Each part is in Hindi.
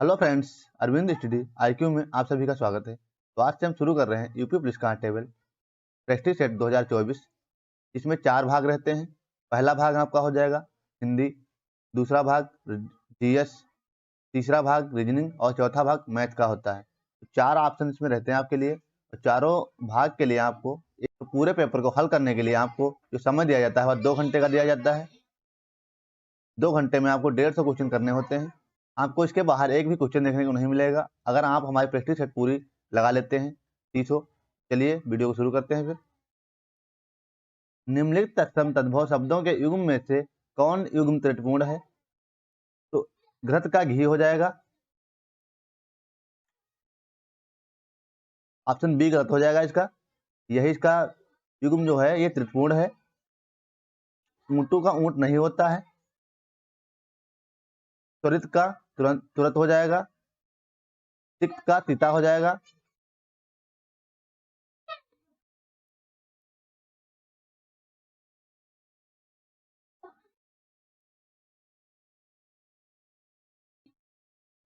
Hello friends, Arvind study IQ में आप सभी का स्वागत है। तो आज से हम शुरू कर रहे हैं UP police constable Prestige set 2024। इसमें 4 भाग रहते हैं। पहला भाग आपका हो जाएगा हिंदी, दूसरा भाग जीएस, तीसरा भाग रीजनिंग और चौथा भाग मैथ का होता है। तो 4 ऑप्शन इसमें रहते हैं आपके लिए। और चारों भाग के लिए आपको एक पूरे पेपर को हल करने के लिए आपको जो समय दिया जाता है वह 2 घंटे का दिया जाता है। 2 घंटे में आपको 150 क्वेश्चन करने होते हैं। आपको इसके बाहर एक भी क्वेश्चन देखने को नहीं मिलेगा अगर आप हमारी प्रैक्टिस सेट पूरी लगा लेते हैं 30 हो। चलिए वीडियो को शुरू करते हैं फिर। निम्नलिखित तत्सम तद्भव शब्दों के युग्म में से कौन युग्म त्रुटिपूर्ण है? तो घृत का घी हो जाएगा, ऑप्शन बी गलत हो जाएगा इसका। यही इसका युग्म जो है ये त्रुटिपूर्ण है। ऊंटू का ऊंट नहीं होता है। त्वरित का तुरंत तुरंत हो जाएगा। तिक्त का तीता हो जाएगा।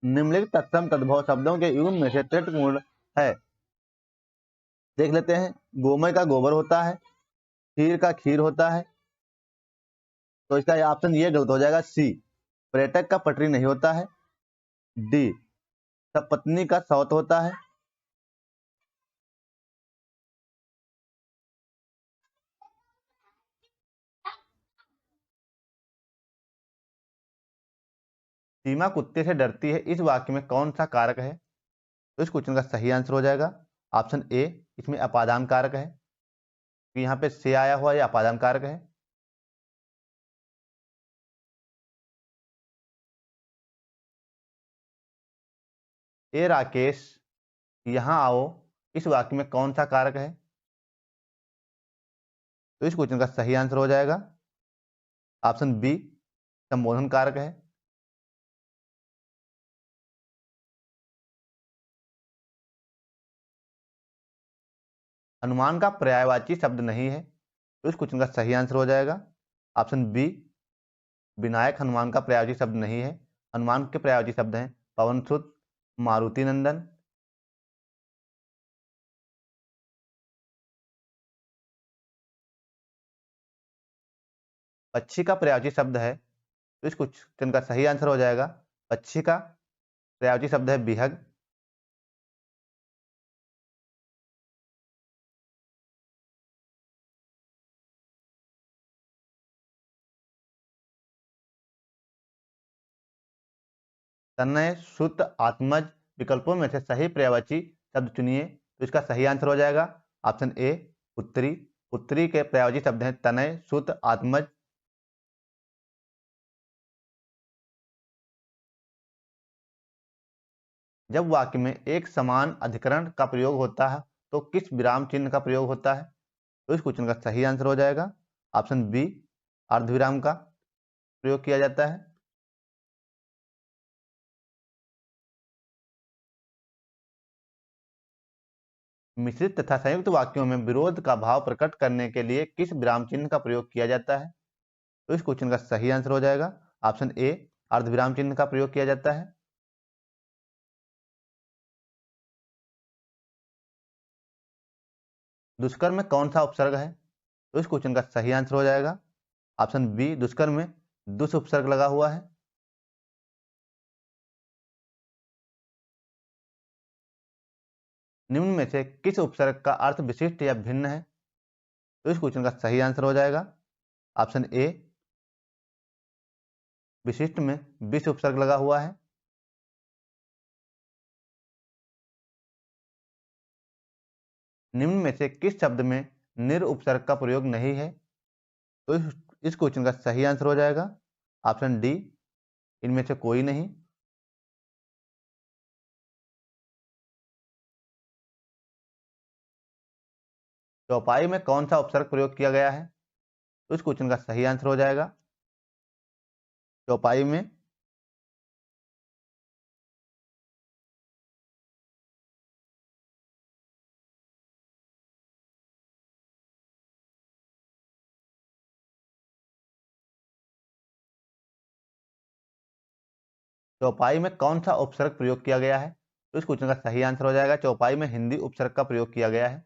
निम्नलिखित तत्सम तद्भव शब्दों के युग्म में से त्रुटिपूर्ण है। देख लेते हैं। गोमय का गोबर होता है, खीर का खीर होता है। तो इसका ऑप्शन ये गलत हो जाएगा, सी पर्यटक का पटरी नहीं होता है। डी सपत्नी का सौत होता है। सीमा कुत्ते से डरती है, इस वाक्य में कौन सा कारक है? तो इस क्वेश्चन का सही आंसर हो जाएगा ऑप्शन ए, इसमें अपादान कारक है। तो यहाँ पे से आया हुआ ये अपादान कारक है। ए राकेश यहाँ आओ, इस वाक्य में कौन सा कारक है? तो इस क्वेश्चन का सही आंसर हो जाएगा ऑप्शन बी, संबोधन कारक है। अनुमान का पर्यायवाची शब्द नहीं है। तो इस क्वेश्चन का सही आंसर हो जाएगा ऑप्शन बी, विनायक हनुमान का पर्यायवाची शब्द नहीं है। हनुमान के पर्यायवाची शब्द हैं पवन सुत, मारुति नंदन। पक्षी का पर्यायवाची शब्द है। तो इस क्वेश्चन का सही आंसर हो जाएगा पक्षी का पर्यायवाची शब्द है बिहग। तनय सुत आत्मज विकल्पों में से सही पर्यायवाची शब्द चुनिए। तो इसका सही आंसर हो जाएगा ऑप्शन ए, उत्तरी। उत्तरी के पर्यायवाची शब्द हैं तनय सुत आत्मज। जब वाक्य में एक समान अधिकरण का प्रयोग होता है तो किस विराम चिन्ह का प्रयोग होता है? तो इस क्वेश्चन का सही आंसर हो जाएगा ऑप्शन बी, अर्धविराम का प्रयोग किया जाता है। मिश्रित तथा संयुक्त वाक्यों में विरोध का भाव प्रकट करने के लिए किस विराम चिन्ह का प्रयोग किया जाता है? तो इस क्वेश्चन का सही आंसर हो जाएगा ऑप्शन ए, अर्धविराम चिन्ह का प्रयोग किया जाता है। दुष्कर्म में कौन सा उपसर्ग है? तो इस क्वेश्चन का सही आंसर हो जाएगा ऑप्शन बी, दुष्कर्म में दुष् उपसर्ग लगा हुआ है। निम्न में से किस उपसर्ग का अर्थ विशिष्ट या भिन्न है? तो इस क्वेश्चन का सही आंसर हो जाएगा ऑप्शन ए, विशिष्ट में विष उपसर्ग लगा हुआ है। निम्न में से किस शब्द में निर उपसर्ग का प्रयोग नहीं है? तो इस क्वेश्चन का सही आंसर हो जाएगा ऑप्शन डी, इनमें से कोई नहीं। चौपाई में कौन सा उपसर्ग प्रयोग किया गया है? तो इस क्वेश्चन का सही आंसर हो जाएगा चौपाई में चौपाई में कौन सा उपसर्ग प्रयोग किया गया है? तो इस क्वेश्चन का सही आंसर हो जाएगा चौपाई में हिंदी उपसर्ग का प्रयोग किया गया है।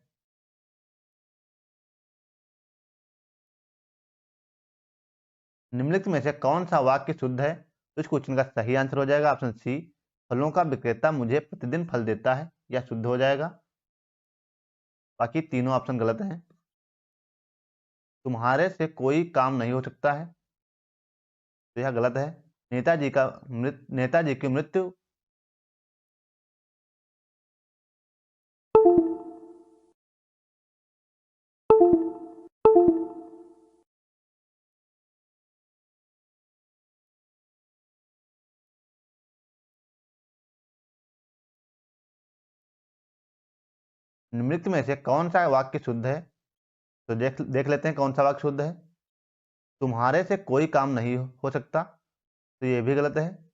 निम्नलिखित में से कौन सा वाक्य शुद्ध है? तो इस क्वेश्चन का सही आंसर हो जाएगा ऑप्शन सी, फलों का विक्रेता मुझे प्रतिदिन फल देता है, यह शुद्ध हो जाएगा। बाकी तीनों ऑप्शन गलत हैं। तुम्हारे से कोई काम नहीं हो सकता है, तो यह गलत है। नेताजी की मृत्यु निम्नलिखित में से कौन सा वाक्य शुद्ध है? तो देख लेते हैं कौन सा वाक्य शुद्ध है। तुम्हारे से कोई काम नहीं हो सकता, तो ये भी गलत है।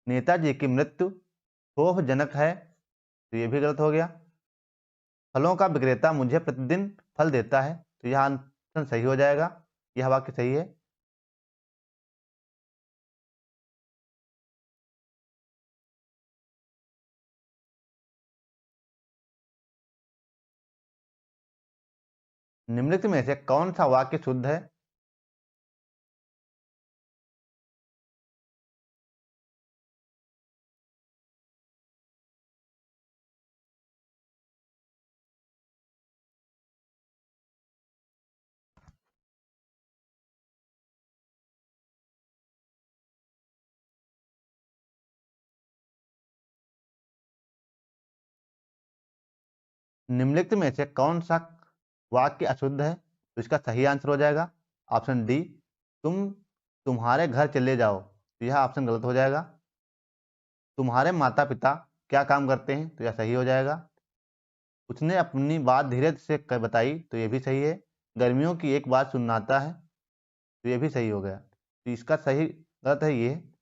नेताजी की मृत्यु क्षोभजनक है, तो ये भी गलत हो गया। फलों का विक्रेता मुझे प्रतिदिन फल देता है, तो यह आंसर सही हो जाएगा, यह वाक्य सही है। निम्नलिखित में से कौन सा वाक्य शुद्ध है? निम्नलिखित में से कौन सा वाक्य अशुद्ध है? तो इसका सही आंसर हो जाएगा ऑप्शन डी, तुम तुम्हारे घर चले जाओ, तो यह ऑप्शन गलत हो जाएगा। तुम्हारे माता पिता क्या काम करते हैं? तो यह सही हो जाएगा। उसने अपनी बात धीरे से बताई, तो यह भी सही है। गर्मियों की एक बात सुनाता है, तो यह भी सही हो गया। तो इसका सही गलत है ये।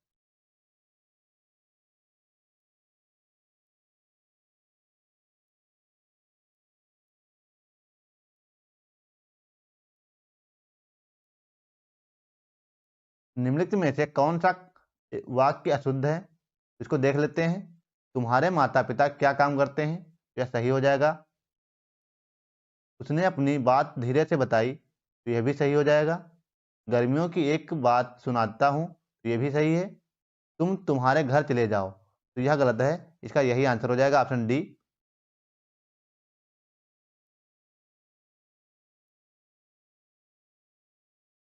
निम्नलिखित में से कौन सा वाक्य अशुद्ध है? इसको देख लेते हैं। तुम्हारे माता पिता क्या काम करते हैं? यह सही हो जाएगा। उसने अपनी बात धीरे से बताई, तो यह भी सही हो जाएगा। गर्मियों की एक बात सुनाता हूँ, तो यह भी सही है। तुम तुम्हारे घर चले जाओ, तो यह गलत है, इसका यही आंसर हो जाएगा ऑप्शन डी।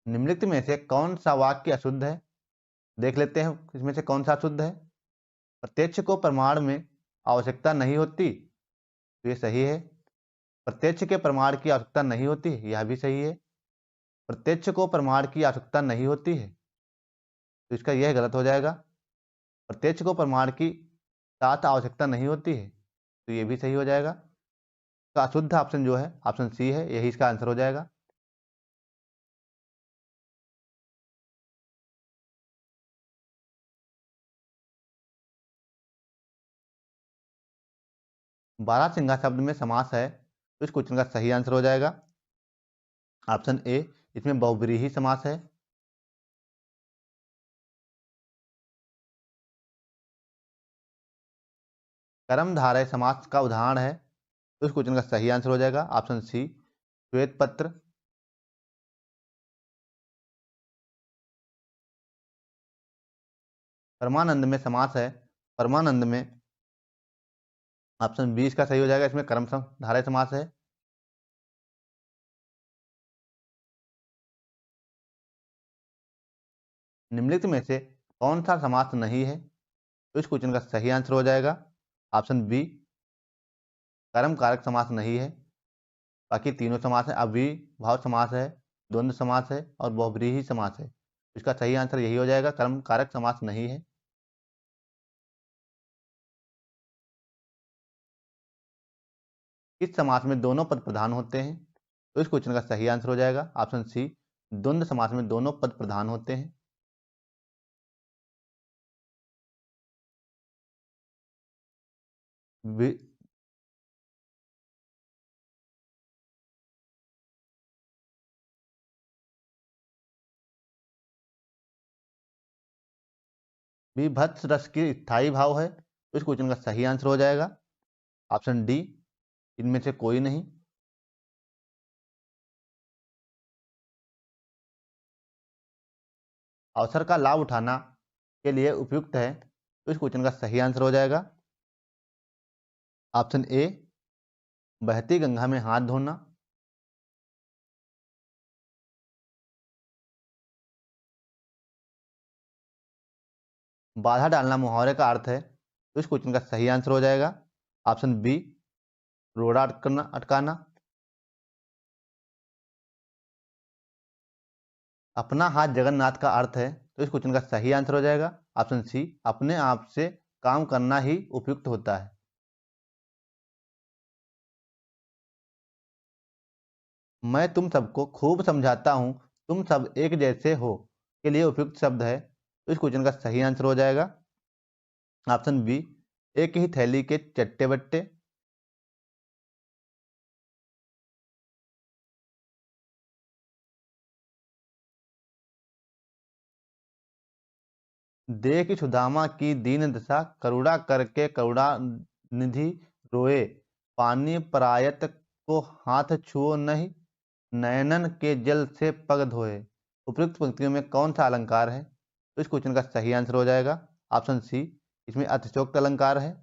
निम्नलिखित में से कौन सा वाक्य अशुद्ध है? देख लेते हैं इसमें से कौन सा अशुद्ध है। प्रत्यक्ष को प्रमाण में आवश्यकता नहीं होती, तो ये सही है। प्रत्यक्ष के प्रमाण की आवश्यकता नहीं होती, यह भी सही है। प्रत्यक्ष को प्रमाण की आवश्यकता नहीं होती है, तो इसका यह गलत हो जाएगा। प्रत्यक्ष को प्रमाण की साथ आवश्यकता नहीं होती है, तो ये भी सही हो जाएगा। तो अशुद्ध ऑप्शन जो है ऑप्शन सी है, यही इसका आंसर हो जाएगा। बारहसिंगा शब्द में समास है, तो इस क्वेश्चन का सही आंसर हो जाएगा ऑप्शन ए, इसमें बहुव्रीहि समास है। कर्मधारय समास का उदाहरण है, तो इस क्वेश्चन का सही आंसर हो जाएगा ऑप्शन सी, श्वेत पत्र। परमानंद में समास है, परमानंद में ऑप्शन बी इसका सही हो जाएगा, इसमें कर्म धारय समास है। निम्नलिखित में से कौन सा समास नहीं है? तो इस क्वेश्चन का सही आंसर हो जाएगा ऑप्शन बी, कर्म कारक समास नहीं है। बाकी तीनों समास है, अव्ययीभाव समास है, द्वंद्व समास है और बहुव्रीहि समास है। इसका सही आंसर यही हो जाएगा, कर्म कारक समास नहीं है। किस समास में दोनों पद प्रधान होते हैं? तो इस क्वेश्चन का सही आंसर हो जाएगा ऑप्शन सी, द्वंद्व समास में दोनों पद प्रधान होते हैं। वि- बीभत्स रस की स्थायी भाव है, तो इस क्वेश्चन का सही आंसर हो जाएगा ऑप्शन डी, इनमें से कोई नहीं। अवसर का लाभ उठाना के लिए उपयुक्त है, तो इस क्वेश्चन का सही आंसर हो जाएगा ऑप्शन ए, बहती गंगा में हाथ धोना। बाधा डालना मुहावरे का अर्थ है, तो इस क्वेश्चन का सही आंसर हो जाएगा ऑप्शन बी, रोड़ा अटकना अटकाना। अपना हाथ जगन्नाथ का अर्थ है, तो इस क्वेश्चन का सही आंसर हो जाएगा ऑप्शन सी, अपने आप से काम करना ही उपयुक्त होता है। मैं तुम सबको खूब समझाता हूं, तुम सब एक जैसे हो के लिए उपयुक्त शब्द है, तो इस क्वेश्चन का सही आंसर हो जाएगा ऑप्शन बी, एक ही थैली के चट्टे बट्टे। देख सुदामा की दीन दशा, करुणा करके करुणा निधि रोए, पानी परायत को हाथ छुओ नहीं, नयनन के जल से पग धोए। उपयुक्त पंक्तियों में कौन सा अलंकार है, तो इस क्वेश्चन का सही आंसर हो जाएगा ऑप्शन सी, इसमें अतिशयोक्त अलंकार है।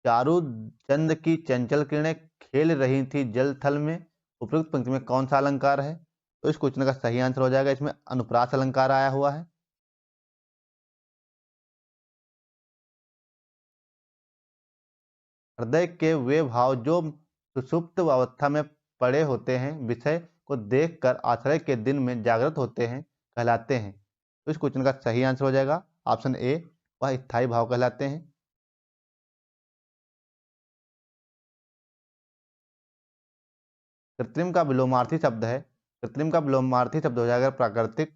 चारू चंद की चंचल किरणें खेल रही थी जल थल में, उपयुक्त पंक्ति में कौन सा अलंकार है, तो इस क्वेश्चन का सही आंसर हो जाएगा, इसमें अनुप्रास अलंकार आया हुआ है। हृदय के वे भाव जो सुषुप्त अवस्था में पड़े होते हैं, विषय को देखकर आश्रय के दिन में जागृत होते हैं, कहलाते हैं, तो इस क्वेश्चन का सही आंसर हो जाएगा ऑप्शन ए, वह स्थायी भाव कहलाते हैं। कृत्रिम का विलोमार्थी शब्द है, कृत्रिम का विलोमार्थी शब्द हो जाएगा प्राकृतिक।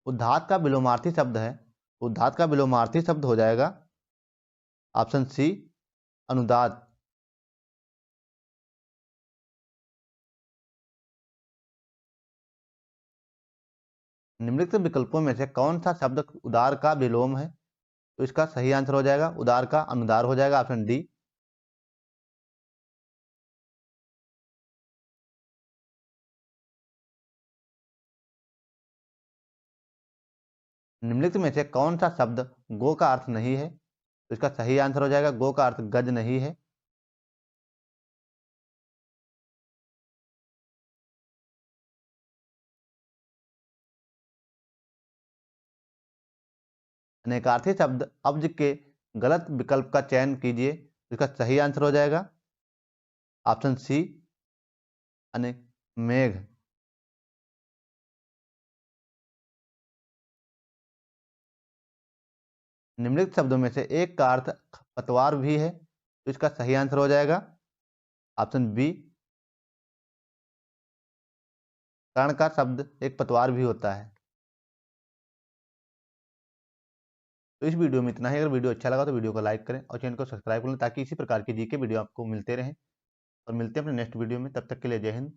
उद्धात का विलोमार्थी शब्द है, उद्धात का विलोमार्थी शब्द हो जाएगा ऑप्शन सी, अनुदात। निम्नलिखित विकल्पों में से कौन सा शब्द उदार का विलोम है, तो इसका सही आंसर हो जाएगा उदार का अनुदार हो जाएगा ऑप्शन डी। निम्नलिखित में से कौन सा शब्द गो का अर्थ नहीं है, तो इसका सही आंसर हो जाएगा गो का अर्थ गज नहीं है। अनेकार्थी शब्द अब्ज के गलत विकल्प का चयन कीजिए, तो इसका सही आंसर हो जाएगा ऑप्शन सी, अनेक मेघ। निम्नलिखित शब्दों में से एक का अर्थ पतवार भी है, तो इसका सही आंसर हो जाएगा ऑप्शन बी, कर्ण का शब्द एक पतवार भी होता है। तो इस वीडियो में इतना ही। अगर वीडियो अच्छा लगा तो वीडियो को लाइक करें और चैनल को सब्सक्राइब करें, ताकि इसी प्रकार की जीके वीडियो आपको मिलते रहें। और मिलते हैं अपने नेक्स्ट वीडियो में, तब तक के लिए जय हिंद।